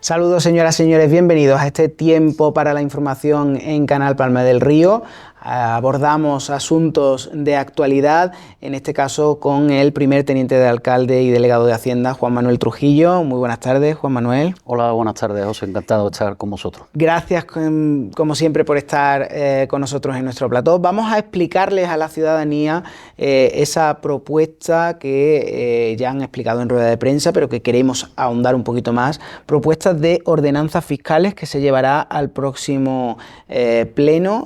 Saludos señoras y señores, bienvenidos a este tiempo para la información en Canal Palma del Río. Abordamos asuntos de actualidad, en este caso con el primer teniente de alcalde y delegado de Hacienda, Juan Manuel Trujillo. Muy buenas tardes, Juan Manuel. Hola, buenas tardes, José, encantado de estar con vosotros. Gracias, como siempre, por estar con nosotros en nuestro plató. Vamos a explicarles a la ciudadanía esa propuesta que ya han explicado en rueda de prensa, pero que queremos ahondar un poquito más. Propuestas de ordenanzas fiscales que se llevará al próximo pleno.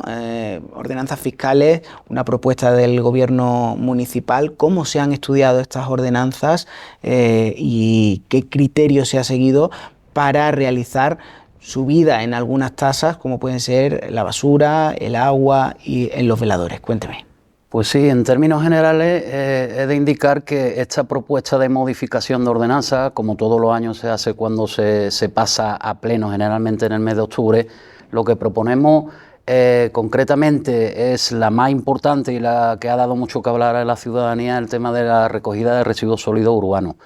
Ordenanzas fiscales, una propuesta del gobierno municipal. ¿Cómo se han estudiado estas ordenanzas y qué criterio se ha seguido para realizar subida en algunas tasas, como pueden ser la basura, el agua y en los veladores? Cuénteme. Pues sí, en términos generales he de indicar que esta propuesta de modificación de ordenanza, como todos los años se hace cuando se pasa a pleno, generalmente en el mes de octubre, lo que proponemos concretamente es la más importante y la que ha dado mucho que hablar a la ciudadanía, el tema de la recogida de residuos sólidos urbanos.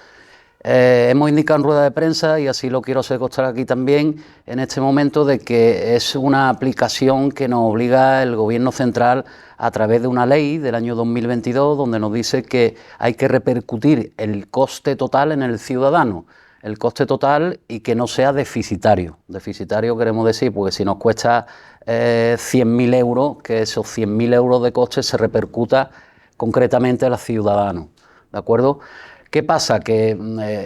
Hemos indicado en rueda de prensa, y así lo quiero hacer constar aquí también, en este momento, de que es una aplicación que nos obliga el Gobierno central a través de una ley del año 2022, donde nos dice que hay que repercutir el coste total en el ciudadano, el coste total, y que no sea deficitario. Deficitario queremos decir, porque si nos cuesta 100.000 euros, que esos 100.000 euros de coste se repercuta concretamente al ciudadano, ¿de acuerdo? ¿Qué pasa? Que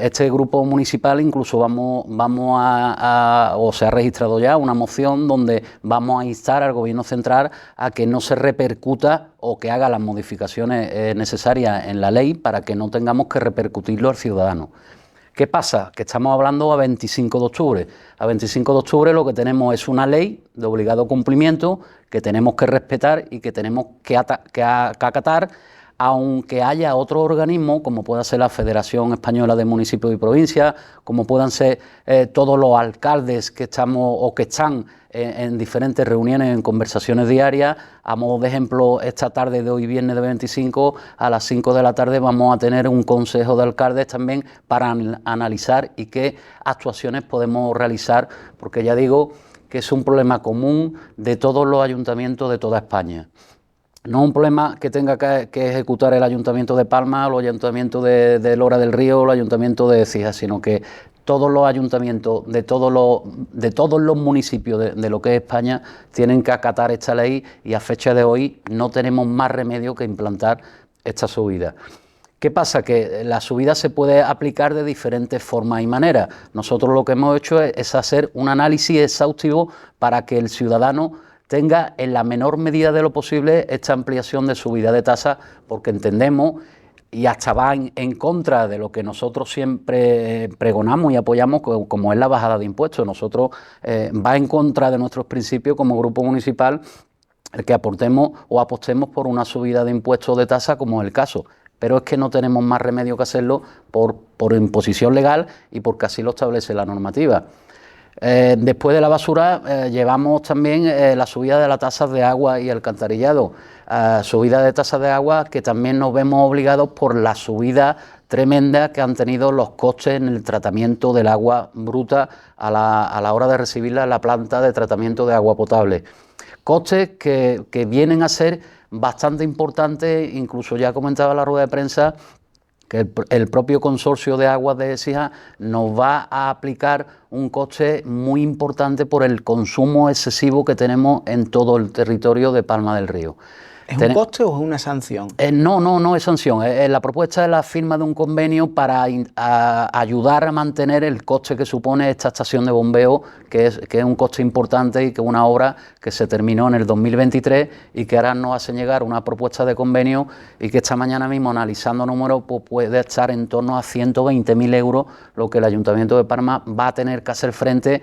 este grupo municipal incluso o se ha registrado ya una moción donde vamos a instar al Gobierno central a que no se repercuta o que haga las modificaciones necesarias en la ley para que no tengamos que repercutirlo al ciudadano. ¿Qué pasa? Que estamos hablando a 25 de octubre. A 25 de octubre lo que tenemos es una ley de obligado cumplimiento que tenemos que respetar y que tenemos que acatar, aunque haya otro organismo, como pueda ser la Federación Española de Municipios y Provincias, como puedan ser todos los alcaldes que estamos o que están en diferentes reuniones, en conversaciones diarias. A modo de ejemplo, esta tarde de hoy, viernes de 25, a las 5 de la tarde vamos a tener un consejo de alcaldes también para analizar y qué actuaciones podemos realizar, porque ya digo que es un problema común de todos los ayuntamientos de toda España. No es un problema que tenga que ejecutar el Ayuntamiento de Palma, o el Ayuntamiento de Lora del Río, o el Ayuntamiento de Écija, sino que todos los ayuntamientos de todos los municipios de lo que es España tienen que acatar esta ley, y a fecha de hoy no tenemos más remedio que implantar esta subida. ¿Qué pasa? Que la subida se puede aplicar de diferentes formas y maneras. Nosotros lo que hemos hecho es hacer un análisis exhaustivo para que el ciudadano tenga en la menor medida de lo posible esta ampliación de subida de tasas, porque entendemos, y hasta va en contra de lo que nosotros siempre pregonamos y apoyamos, como es la bajada de impuestos. Nosotros va en contra de nuestros principios como grupo municipal el que aportemos o apostemos por una subida de impuestos de tasa, como es el caso. Pero es que no tenemos más remedio que hacerlo por imposición legal y porque así lo establece la normativa. Después de la basura llevamos también la subida de las tasas de agua y alcantarillado, subida de tasas de agua que también nos vemos obligados por la subida tremenda que han tenido los costes en el tratamiento del agua bruta a la hora de recibirla en la planta de tratamiento de agua potable. Costes que vienen a ser bastante importantes. Incluso ya comentaba en la rueda de prensa que el propio consorcio de aguas de Écija nos va a aplicar un coste muy importante por el consumo excesivo que tenemos en todo el territorio de Palma del Río. ¿Es un coste o es una sanción? No es sanción. La propuesta es la firma de un convenio para ayudar a mantener el coste que supone esta estación de bombeo, que es un coste importante y que es una obra que se terminó en el 2023 y que ahora nos hacen llegar una propuesta de convenio, y que esta mañana mismo, analizando números, pues puede estar en torno a 120.000 euros lo que el Ayuntamiento de Palma va a tener que hacer frente.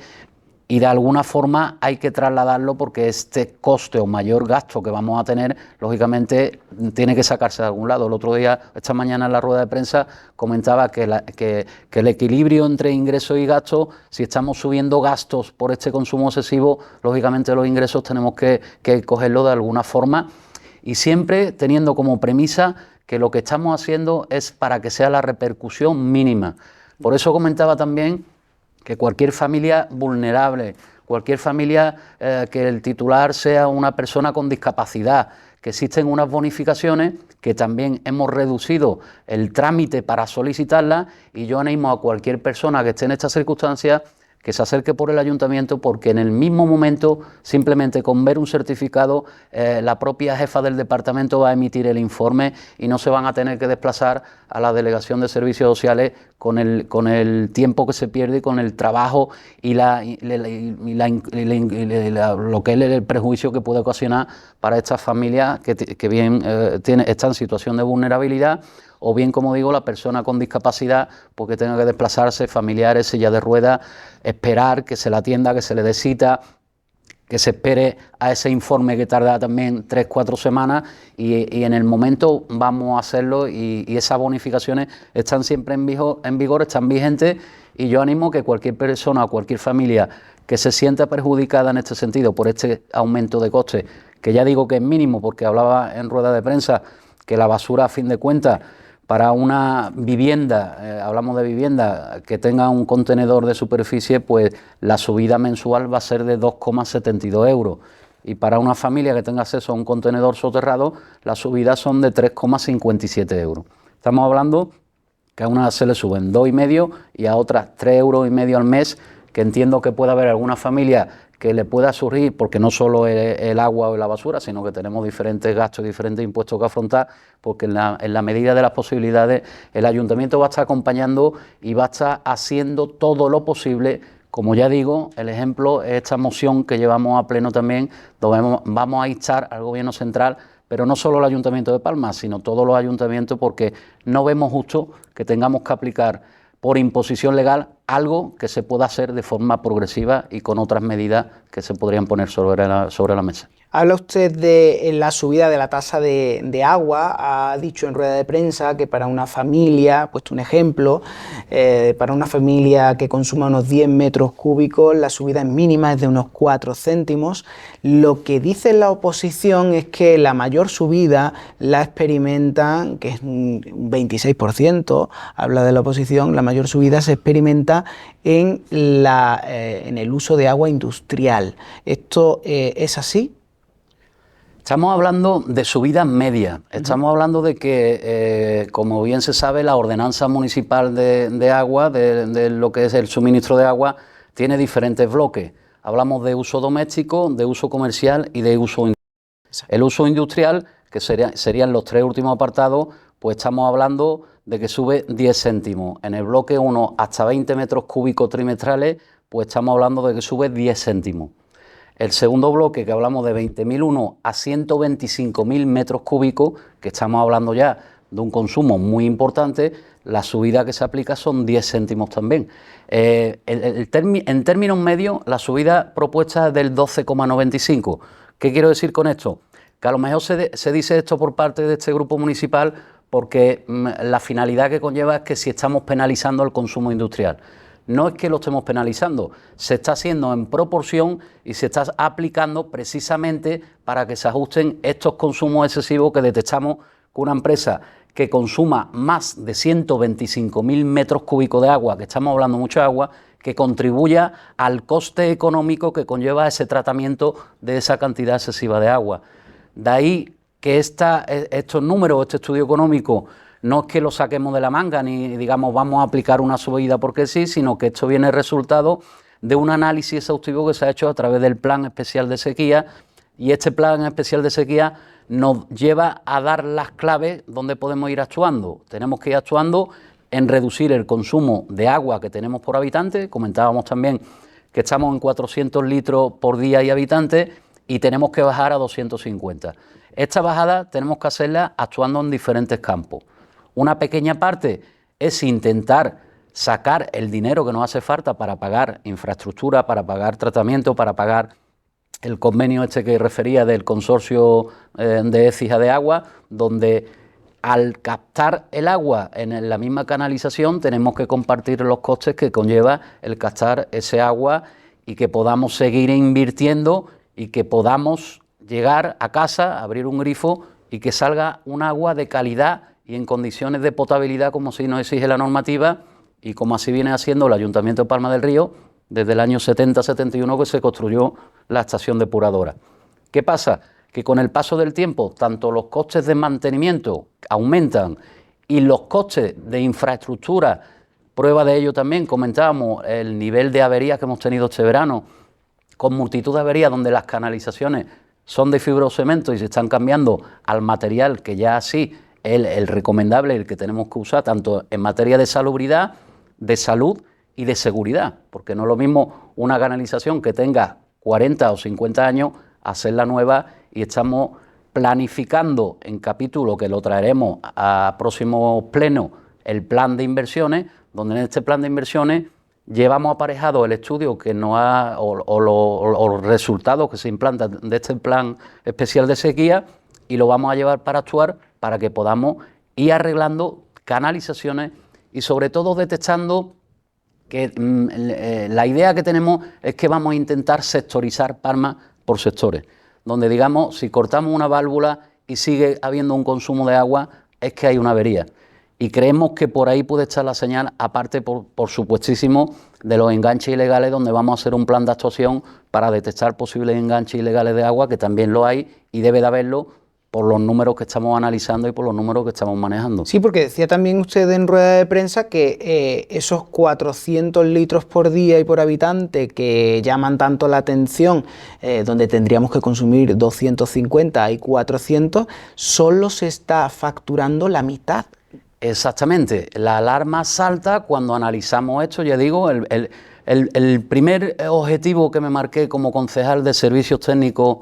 Y de alguna forma hay que trasladarlo, porque este coste o mayor gasto que vamos a tener, lógicamente, tiene que sacarse de algún lado. El otro día, esta mañana en la rueda de prensa, comentaba que el equilibrio entre ingresos y gastos, si estamos subiendo gastos por este consumo excesivo, lógicamente los ingresos tenemos que cogerlo de alguna forma, y siempre teniendo como premisa que lo que estamos haciendo es para que sea la repercusión mínima. Por eso comentaba también que cualquier familia vulnerable, cualquier familia que el titular sea una persona con discapacidad, que existen unas bonificaciones que también hemos reducido el trámite para solicitarlas, y yo animo a cualquier persona que esté en estas circunstancias que se acerque por el ayuntamiento, porque en el mismo momento, simplemente con ver un certificado, la propia jefa del departamento va a emitir el informe y no se van a tener que desplazar a la delegación de servicios sociales con el tiempo que se pierde y con el trabajo y lo que es el prejuicio que puede ocasionar para estas familias que bien están en situación de vulnerabilidad, o bien, como digo, la persona con discapacidad, porque tenga que desplazarse, familiares, silla de ruedas, esperar que se la atienda, que se le dé cita, que se espere a ese informe que tarda también 3-4 semanas, y en el momento vamos a hacerlo, y esas bonificaciones están siempre en vigor, están vigentes, y yo animo que cualquier persona o cualquier familia que se sienta perjudicada en este sentido por este aumento de costes, que ya digo que es mínimo, porque hablaba en rueda de prensa que la basura, a fin de cuentas, para una vivienda, hablamos de vivienda que tenga un contenedor de superficie, pues la subida mensual va a ser de 2,72 euros. Y para una familia que tenga acceso a un contenedor soterrado, las subidas son de 3,57 euros. Estamos hablando que a una se le suben 2,5 y a otras 3,5 euros al mes, que entiendo que puede haber alguna familia que le pueda surgir, porque no solo el agua o la basura, sino que tenemos diferentes gastos y diferentes impuestos que afrontar, porque en la medida de las posibilidades el ayuntamiento va a estar acompañando y va a estar haciendo todo lo posible. Como ya digo, el ejemplo es esta moción que llevamos a pleno también, donde vamos a instar al Gobierno central, pero no solo el Ayuntamiento de Palma, sino todos los ayuntamientos, porque no vemos justo que tengamos que aplicar por imposición legal algo que se pueda hacer de forma progresiva y con otras medidas que se podrían poner sobre la mesa. Habla usted de la subida de la tasa de agua. Ha dicho en rueda de prensa que para una familia, ha puesto un ejemplo, para una familia que consuma unos 10 metros cúbicos, la subida es mínima, es de unos 4 céntimos. Lo que dice la oposición es que la mayor subida la experimentan, que es un 26%, habla de la oposición, la mayor subida se experimenta en el uso de agua industrial. ¿Esto es así? Estamos hablando de subidas medias, estamos hablando de que, como bien se sabe, la ordenanza municipal de agua, de lo que es el suministro de agua, tiene diferentes bloques. Hablamos de uso doméstico, de uso comercial y de uso industrial. El uso industrial, que serían los 3 últimos apartados, pues estamos hablando de que sube 10 céntimos. En el bloque 1 hasta 20 metros cúbicos trimestrales, pues estamos hablando de que sube 10 céntimos. El segundo bloque, que hablamos de 20.001 a 125.000 metros cúbicos, que estamos hablando ya de un consumo muy importante, la subida que se aplica son 10 céntimos también. En términos medios, la subida propuesta es del 12,95. ¿Qué quiero decir con esto? Que a lo mejor se dice esto por parte de este grupo municipal porque la finalidad que conlleva es que si estamos penalizando el consumo industrial. No es que lo estemos penalizando, se está haciendo en proporción y se está aplicando precisamente para que se ajusten estos consumos excesivos que detectamos con una empresa que consuma más de 125.000 metros cúbicos de agua, que estamos hablando mucho de agua, que contribuya al coste económico que conlleva ese tratamiento de esa cantidad excesiva de agua. De ahí que estos números, este estudio económico, no es que lo saquemos de la manga ni digamos vamos a aplicar una subida porque sí, sino que esto viene resultado de un análisis exhaustivo que se ha hecho a través del Plan Especial de Sequía, y este Plan Especial de Sequía nos lleva a dar las claves donde podemos ir actuando. Tenemos que ir actuando en reducir el consumo de agua que tenemos por habitante. Comentábamos también que estamos en 400 litros por día y habitante y tenemos que bajar a 250. Esta bajada tenemos que hacerla actuando en diferentes campos. Una pequeña parte es intentar sacar el dinero que nos hace falta para pagar infraestructura, para pagar tratamiento, para pagar el convenio que refería del consorcio de Écija de Agua, donde al captar el agua en la misma canalización tenemos que compartir los costes que conlleva el captar ese agua y que podamos seguir invirtiendo y que podamos llegar a casa, abrir un grifo y que salga un agua de calidad y en condiciones de potabilidad como si nos exige la normativa, y como así viene haciendo el Ayuntamiento de Palma del Río desde el año 70-71 que se construyó la estación depuradora. ¿Qué pasa? Que con el paso del tiempo, tanto los costes de mantenimiento aumentan y los costes de infraestructura, prueba de ello también, comentábamos el nivel de averías que hemos tenido este verano, con multitud de averías donde las canalizaciones son de fibrocemento y se están cambiando al material que ya así es el recomendable, el que tenemos que usar, tanto en materia de salubridad, de salud y de seguridad, porque no es lo mismo una canalización que tenga 40 o 50 años, hacerla nueva, y estamos planificando en capítulo, que lo traeremos a próximo pleno, el plan de inversiones, donde en este plan de inversiones llevamos aparejado el estudio que nos ha, o los resultados que se implantan de este plan especial de sequía, y lo vamos a llevar para actuar para que podamos ir arreglando canalizaciones y sobre todo detectando que la idea que tenemos es que vamos a intentar sectorizar Palma por sectores, donde digamos, si cortamos una válvula y sigue habiendo un consumo de agua, es que hay una avería. Y creemos que por ahí puede estar la señal, aparte, por supuestísimo, de los enganches ilegales, donde vamos a hacer un plan de actuación para detectar posibles enganches ilegales de agua, que también lo hay y debe de haberlo por los números que estamos analizando y por los números que estamos manejando. Sí, porque decía también usted en rueda de prensa que esos 400 litros por día y por habitante que llaman tanto la atención, donde tendríamos que consumir 250 y 400, solo se está facturando la mitad. Exactamente, la alarma salta cuando analizamos esto. Ya digo, el primer objetivo que me marqué como concejal de servicios técnicos,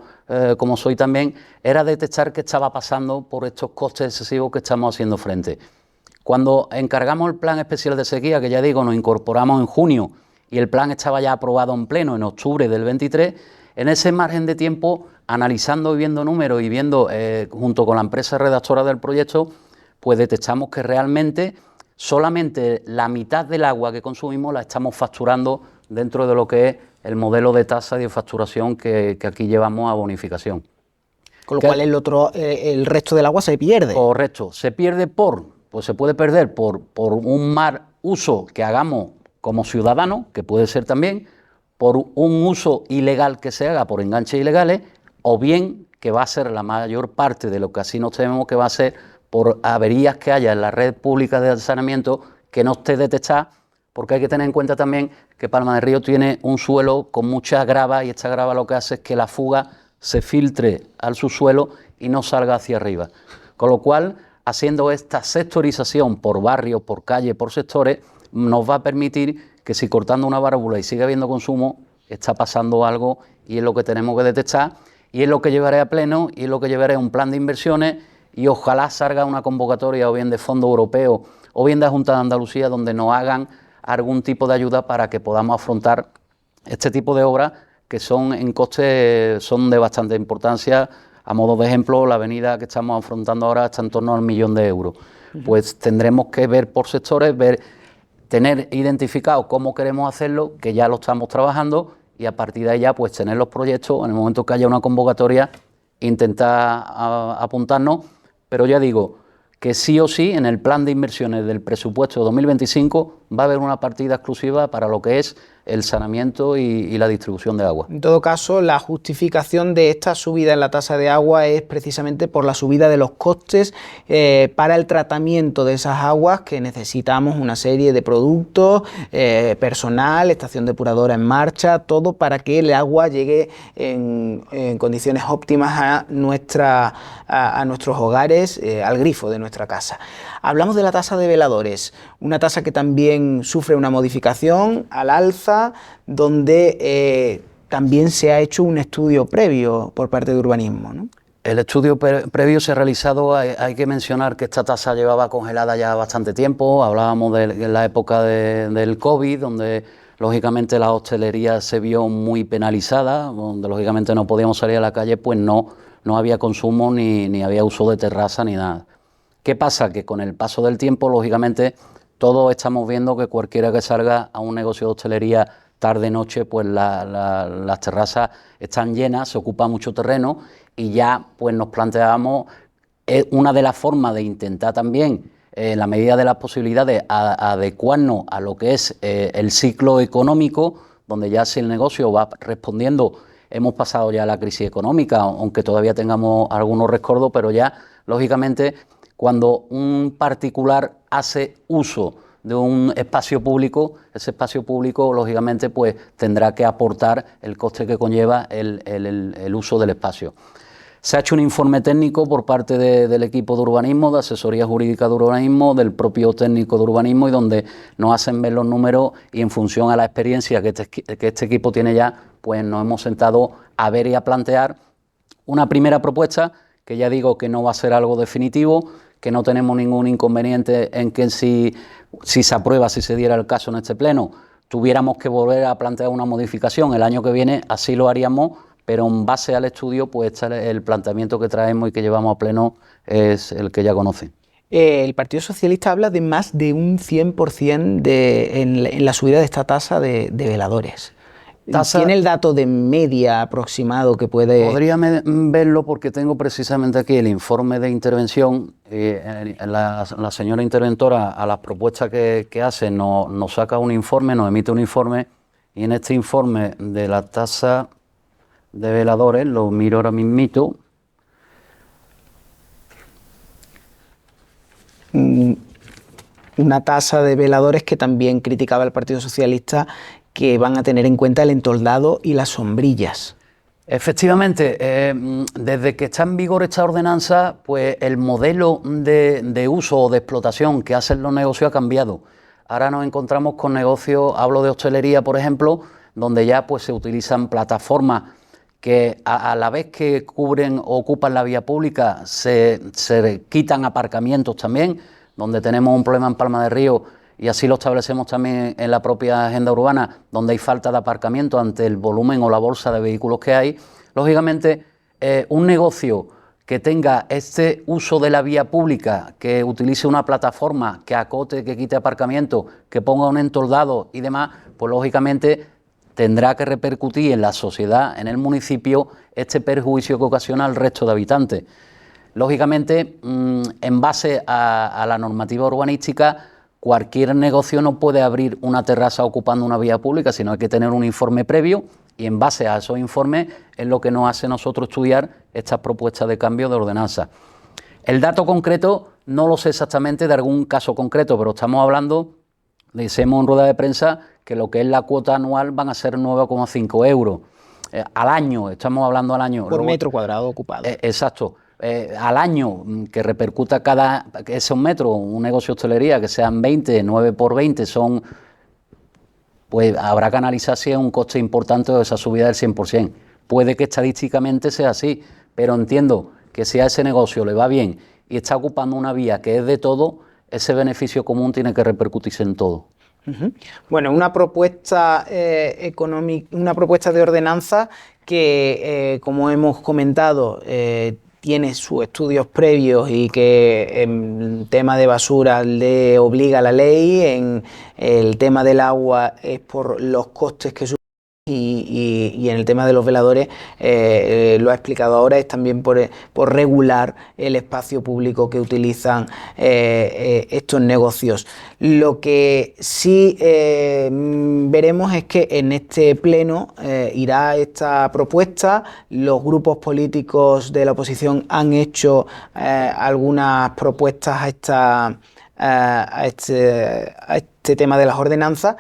como soy también, era detectar qué estaba pasando por estos costes excesivos que estamos haciendo frente. Cuando encargamos el plan especial de sequía, que ya digo, nos incorporamos en junio y el plan estaba ya aprobado en pleno en octubre del 23, en ese margen de tiempo, analizando y viendo números y viendo, junto con la empresa redactora del proyecto, pues detectamos que realmente solamente la mitad del agua que consumimos la estamos facturando dentro de lo que es el modelo de tasa de facturación que aquí llevamos a bonificación. Con lo cual el resto del agua se pierde. Correcto, se pierde pues se puede perder por un mal uso que hagamos como ciudadanos, que puede ser también, por un uso ilegal que se haga por enganches ilegales, o bien que va a ser la mayor parte de lo que así nos tememos que va a ser por averías que haya en la red pública de saneamiento que no esté detectada, porque hay que tener en cuenta también que Palma del Río tiene un suelo con mucha grava y esta grava lo que hace es que la fuga se filtre al subsuelo y no salga hacia arriba. Con lo cual, haciendo esta sectorización por barrios, por calles, por sectores, nos va a permitir que si cortando una válvula y sigue habiendo consumo, está pasando algo y es lo que tenemos que detectar y es lo que llevaré a pleno y es lo que llevaré a un plan de inversiones y ojalá salga una convocatoria o bien de Fondo Europeo o bien de Junta de Andalucía donde nos hagan algún tipo de ayuda para que podamos afrontar este tipo de obras que son en costes, son de bastante importancia. A modo de ejemplo, la avenida que estamos afrontando ahora está en torno al 1.000.000 de euros. Pues tendremos que ver por sectores, tener identificado cómo queremos hacerlo, que ya lo estamos trabajando, y a partir de ahí ya pues tener los proyectos, en el momento que haya una convocatoria, intentar apuntarnos, pero ya digo que sí o sí en el plan de inversiones del presupuesto de 2025 va a haber una partida exclusiva para lo que es el saneamiento y la distribución de agua. En todo caso, la justificación de esta subida en la tasa de agua es precisamente por la subida de los costes para el tratamiento de esas aguas, que necesitamos una serie de productos, personal, estación depuradora en marcha, todo para que el agua llegue en condiciones óptimas a nuestros hogares, al grifo de nuestra casa. Hablamos de la tasa de veladores, una tasa que también sufre una modificación al alza, donde también se ha hecho un estudio previo por parte de urbanismo, ¿no? El estudio previo se ha realizado, hay que mencionar que esta tasa llevaba congelada ya bastante tiempo, hablábamos de la época del COVID, donde lógicamente la hostelería se vio muy penalizada, donde lógicamente no podíamos salir a la calle, pues no había consumo ni había uso de terraza ni nada. ¿Qué pasa? Que con el paso del tiempo, lógicamente, todos estamos viendo que cualquiera que salga a un negocio de hostelería tarde-noche, pues las terrazas están llenas, se ocupa mucho terreno y ya pues nos planteábamos una de las formas de intentar también en la medida de las posibilidades, a adecuarnos a lo que es el ciclo económico, donde ya si el negocio va respondiendo, hemos pasado ya la crisis económica, aunque todavía tengamos algunos rescoldos, pero ya, lógicamente, cuando un particular hace uso de un espacio público, ese espacio público, lógicamente, pues tendrá que aportar el coste que conlleva el uso del espacio. Se ha hecho un informe técnico por parte del equipo de urbanismo, de asesoría jurídica de urbanismo, del propio técnico de urbanismo, y donde nos hacen ver los números, y en función a la experiencia que este equipo tiene ya, pues nos hemos sentado a ver y a plantear una primera propuesta, que ya digo que no va a ser algo definitivo, que no tenemos ningún inconveniente en que si se aprueba, si se diera el caso en este pleno, tuviéramos que volver a plantear una modificación el año que viene, así lo haríamos, pero en base al estudio, pues el planteamiento que traemos y que llevamos a pleno es el que ya conocen. El Partido Socialista habla de más de un 100% en la subida de esta tasa de veladores. ¿Tiene el dato de media aproximado que puede...? Podría verlo porque tengo precisamente aquí el informe de intervención. La señora interventora, a las propuestas que hace, nos saca un informe, nos emite un informe, y en este informe de la tasa de veladores, lo miro ahora mismito. Una tasa de veladores que también criticaba el Partido Socialista, que van a tener en cuenta el entoldado y las sombrillas. Efectivamente, desde que está en vigor esta ordenanza, pues el modelo de uso o de explotación que hacen los negocios ha cambiado. Ahora nos encontramos con negocios, hablo de hostelería, por ejemplo, donde ya pues se utilizan plataformas que a la vez que cubren o ocupan la vía pública, se quitan aparcamientos también, donde tenemos un problema en Palma de Río, y así lo establecemos también en la propia agenda urbana, donde hay falta de aparcamiento ante el volumen o la bolsa de vehículos que hay. Lógicamente, un negocio que tenga este uso de la vía pública, que utilice una plataforma, que acote, que quite aparcamiento, que ponga un entoldado y demás, pues lógicamente tendrá que repercutir en la sociedad, en el municipio, este perjuicio que ocasiona al resto de habitantes. Lógicamente, en base a la normativa urbanística, cualquier negocio no puede abrir una terraza ocupando una vía pública, sino hay que tener un informe previo, y en base a esos informes es lo que nos hace nosotros estudiar estas propuestas de cambio de ordenanza. El dato concreto no lo sé exactamente de algún caso concreto, pero estamos hablando, decimos en rueda de prensa, que lo que es la cuota anual van a ser 9,5 euros al año, estamos hablando al año. Por metro cuadrado ocupado. Exacto. Al año, que repercuta que es un metro, un negocio de hostelería, que sean 20, 9 por 20, pues habrá que analizar si es un coste importante de esa subida del 100%. Puede que estadísticamente sea así, pero entiendo que si a ese negocio le va bien y está ocupando una vía que es de todo, ese beneficio común tiene que repercutirse en todo. Bueno, una propuesta económica, una propuesta de ordenanza que, como hemos comentado, tiene sus estudios previos y que en tema de basura le obliga a la ley, en el tema del agua es por los costes que supone, y en el tema de los veladores, lo ha explicado ahora, es también por regular el espacio público que utilizan estos negocios. Lo que sí veremos es que en este pleno irá esta propuesta. Los grupos políticos de la oposición han hecho algunas propuestas a este tema de las ordenanzas.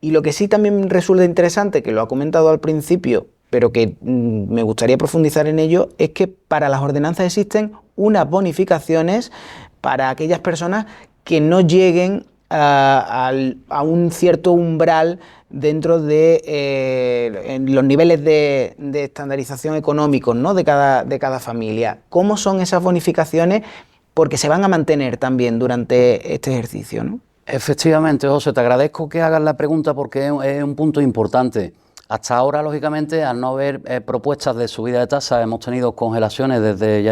Y lo que sí también resulta interesante, que lo ha comentado al principio, pero que me gustaría profundizar en ello, es que para las ordenanzas existen unas bonificaciones para aquellas personas que no lleguen a un cierto umbral dentro de los niveles de estandarización económicos, ¿no?, de cada familia. ¿Cómo son esas bonificaciones? Porque se van a mantener también durante este ejercicio, ¿no? Efectivamente, José, te agradezco que hagas la pregunta porque es un punto importante. Hasta ahora, lógicamente, al no haber propuestas de subida de tasas, hemos tenido congelaciones desde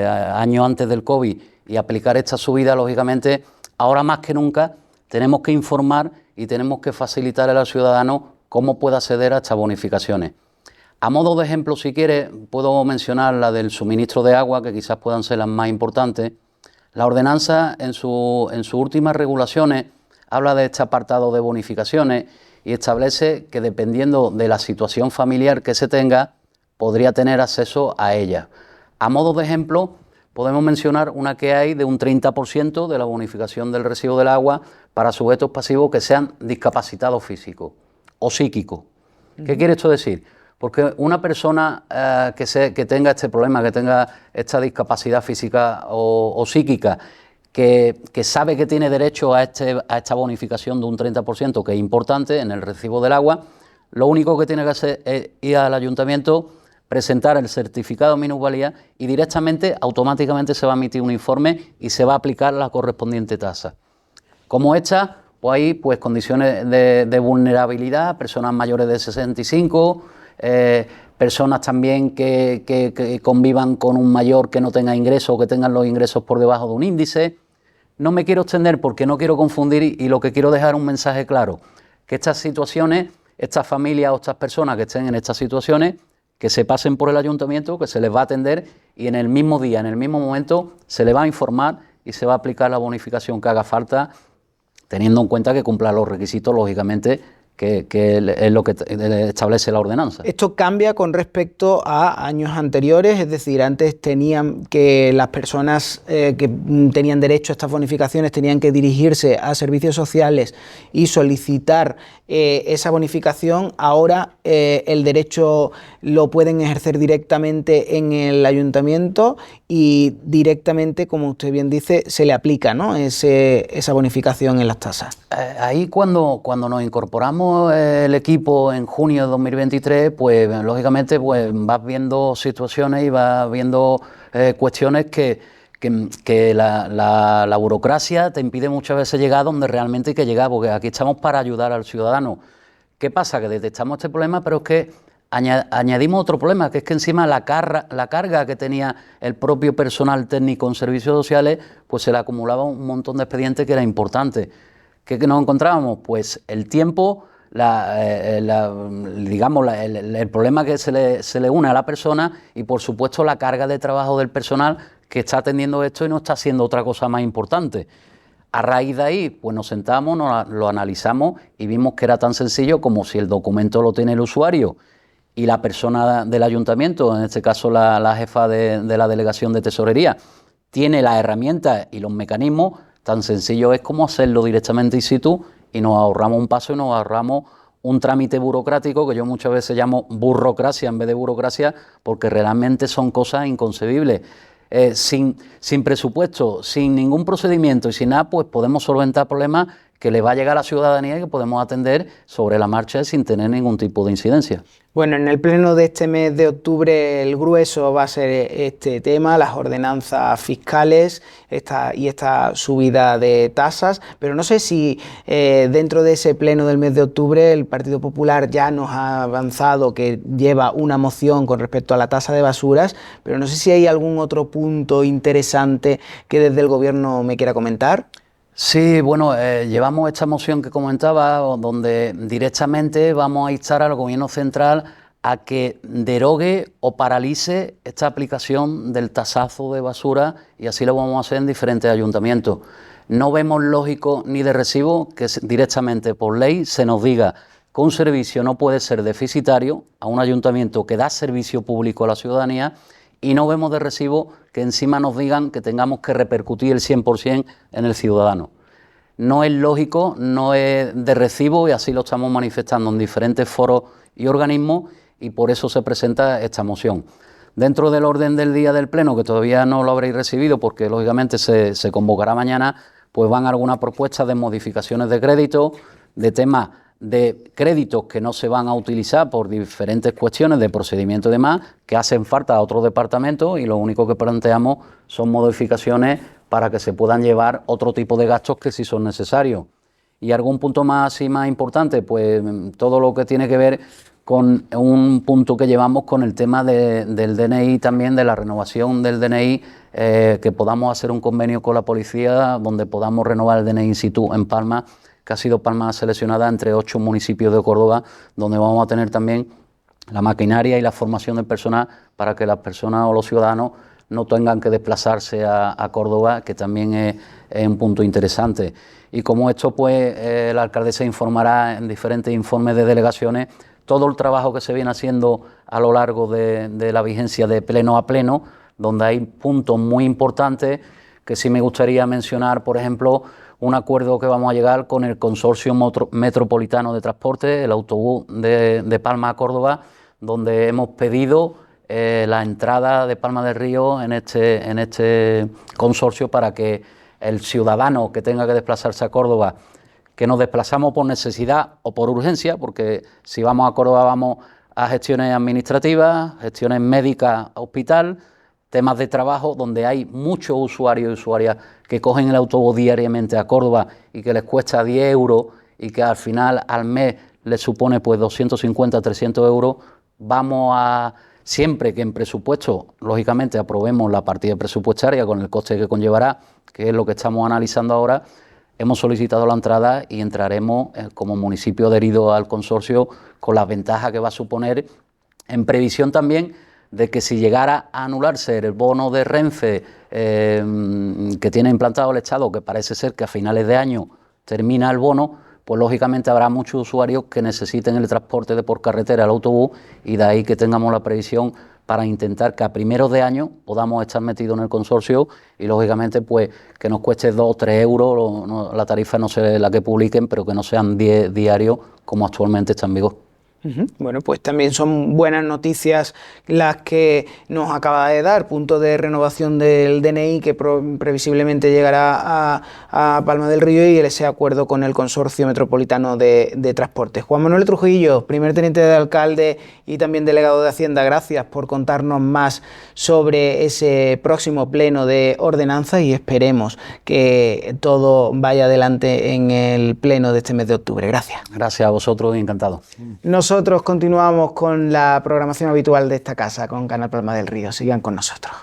años antes del COVID, y aplicar esta subida, lógicamente, ahora más que nunca tenemos que informar y tenemos que facilitar al ciudadano cómo puede acceder a estas bonificaciones. A modo de ejemplo, si quieres, puedo mencionar la del suministro de agua, que quizás puedan ser las más importantes. La ordenanza en sus últimas regulaciones habla de este apartado de bonificaciones y establece que dependiendo de la situación familiar que se tenga, podría tener acceso a ella. A modo de ejemplo, podemos mencionar una que hay de un 30% de la bonificación del recibo del agua para sujetos pasivos que sean discapacitados físicos o psíquicos. ¿Qué quiere esto decir? Porque una persona que tenga este problema, que tenga esta discapacidad física o psíquica, que sabe que tiene derecho a esta bonificación de un 30%, que es importante en el recibo del agua, lo único que tiene que hacer es ir al ayuntamiento, presentar el certificado de minusvalía y directamente, automáticamente se va a emitir un informe y se va a aplicar la correspondiente tasa. Como esta, pues hay pues, condiciones de vulnerabilidad, personas mayores de 65, personas también que convivan con un mayor que no tenga ingresos o que tengan los ingresos por debajo de un índice. No me quiero extender porque no quiero confundir y lo que quiero dejar un mensaje claro, que estas situaciones, estas familias o estas personas que estén en estas situaciones, que se pasen por el ayuntamiento, que se les va a atender y en el mismo día, en el mismo momento, se les va a informar y se va a aplicar la bonificación que haga falta, teniendo en cuenta que cumpla los requisitos, lógicamente, que es lo que establece la ordenanza. Esto cambia con respecto a años anteriores, es decir, antes tenían que las personas que tenían derecho a estas bonificaciones tenían que dirigirse a servicios sociales y solicitar esa bonificación. Ahora el derecho lo pueden ejercer directamente en el ayuntamiento y directamente, como usted bien dice, se le aplica, ¿no?, esa bonificación en las tasas. Ahí cuando nos incorporamos el equipo en junio de 2023, pues lógicamente pues vas viendo situaciones y vas viendo cuestiones que la burocracia te impide muchas veces llegar donde realmente hay que llegar, porque aquí estamos para ayudar al ciudadano. ¿Qué pasa? Que detectamos este problema, pero es que añadimos otro problema, que es que encima la carga que tenía el propio personal técnico en servicios sociales, pues se le acumulaba un montón de expedientes que era importante. ¿Qué nos encontrábamos? Pues el tiempo, el problema que se le une a la persona y, por supuesto, la carga de trabajo del personal que está atendiendo esto y no está haciendo otra cosa más importante. A raíz de ahí, pues nos sentamos, lo analizamos y vimos que era tan sencillo como si el documento lo tiene el usuario y la persona del ayuntamiento, en este caso la jefa de la delegación de tesorería, tiene las herramientas y los mecanismos. Tan sencillo es como hacerlo directamente in situ y nos ahorramos un paso y nos ahorramos un trámite burocrático que yo muchas veces llamo burrocracia en vez de burocracia, porque realmente son cosas inconcebibles. Sin presupuesto, sin ningún procedimiento y sin nada, pues podemos solventar problemas que le va a llegar a la ciudadanía y que podemos atender sobre la marcha sin tener ningún tipo de incidencia. Bueno, en el pleno de este mes de octubre el grueso va a ser este tema, las ordenanzas fiscales y esta subida de tasas, pero no sé si dentro de ese pleno del mes de octubre el Partido Popular ya nos ha avanzado que lleva una moción con respecto a la tasa de basuras, pero no sé si hay algún otro punto interesante que desde el Gobierno me quiera comentar. Sí, bueno, llevamos esta moción que comentaba, donde directamente vamos a instar al Gobierno central a que derogue o paralice esta aplicación del tasazo de basura, y así lo vamos a hacer en diferentes ayuntamientos. No vemos lógico ni de recibo que directamente por ley se nos diga que un servicio no puede ser deficitario a un ayuntamiento que da servicio público a la ciudadanía, y no vemos de recibo que encima nos digan que tengamos que repercutir el 100% en el ciudadano. No es lógico, no es de recibo, y así lo estamos manifestando en diferentes foros y organismos, y por eso se presenta esta moción. Dentro del orden del día del Pleno, que todavía no lo habréis recibido porque lógicamente se convocará mañana, pues van algunas propuestas de modificaciones de crédito, de temas de créditos que no se van a utilizar por diferentes cuestiones de procedimiento y demás, que hacen falta a otros departamentos, y lo único que planteamos son modificaciones para que se puedan llevar otro tipo de gastos que sí son necesarios. Y algún punto más y más importante, pues todo lo que tiene que ver con un punto que llevamos con el tema del DNI también, de la renovación del DNI, que podamos hacer un convenio con la policía donde podamos renovar el DNI in situ en Palma, que ha sido Palma seleccionada entre 8 municipios de Córdoba, donde vamos a tener también la maquinaria y la formación del personal para que las personas o los ciudadanos no tengan que desplazarse a Córdoba, que también es un punto interesante. Y como esto, pues la alcaldesa informará en diferentes informes de delegaciones todo el trabajo que se viene haciendo a lo largo de la vigencia de pleno a pleno, donde hay puntos muy importantes que sí me gustaría mencionar, por ejemplo, un acuerdo que vamos a llegar con el Consorcio Metropolitano de Transporte, el autobús de Palma a Córdoba, donde hemos pedido la entrada de Palma del Río en este consorcio para que el ciudadano que tenga que desplazarse a Córdoba, que nos desplazamos por necesidad o por urgencia, porque si vamos a Córdoba vamos a gestiones administrativas, gestiones médicas, hospital, temas de trabajo, donde hay muchos usuarios y usuarias que cogen el autobús diariamente a Córdoba y que les cuesta 10 euros y que al final al mes les supone pues 250, 300 euros, vamos a, siempre que en presupuesto, lógicamente aprobemos la partida presupuestaria con el coste que conllevará, que es lo que estamos analizando ahora, hemos solicitado la entrada y entraremos como municipio adherido al consorcio con las ventajas que va a suponer, en previsión también de que si llegara a anularse el bono de Renfe que tiene implantado el Estado, que parece ser que a finales de año termina el bono, pues lógicamente habrá muchos usuarios que necesiten el transporte de por carretera, el autobús, y de ahí que tengamos la previsión para intentar que a primeros de año podamos estar metidos en el consorcio y lógicamente pues que nos cueste 2 o 3 euros, la tarifa no sé la que publiquen, pero que no sean 10 diarios como actualmente está en vigor. Bueno, pues también son buenas noticias las que nos acaba de dar, punto de renovación del DNI que previsiblemente llegará a Palma del Río y ese acuerdo con el Consorcio Metropolitano de Transportes. Juan Manuel Trujillo, primer teniente de alcalde y también delegado de Hacienda, gracias por contarnos más sobre ese próximo pleno de ordenanza y esperemos que todo vaya adelante en el pleno de este mes de octubre. Gracias. Gracias a vosotros y encantado. Nosotros continuamos con la programación habitual de esta casa, con Canal Palma del Río. Sigan con nosotros.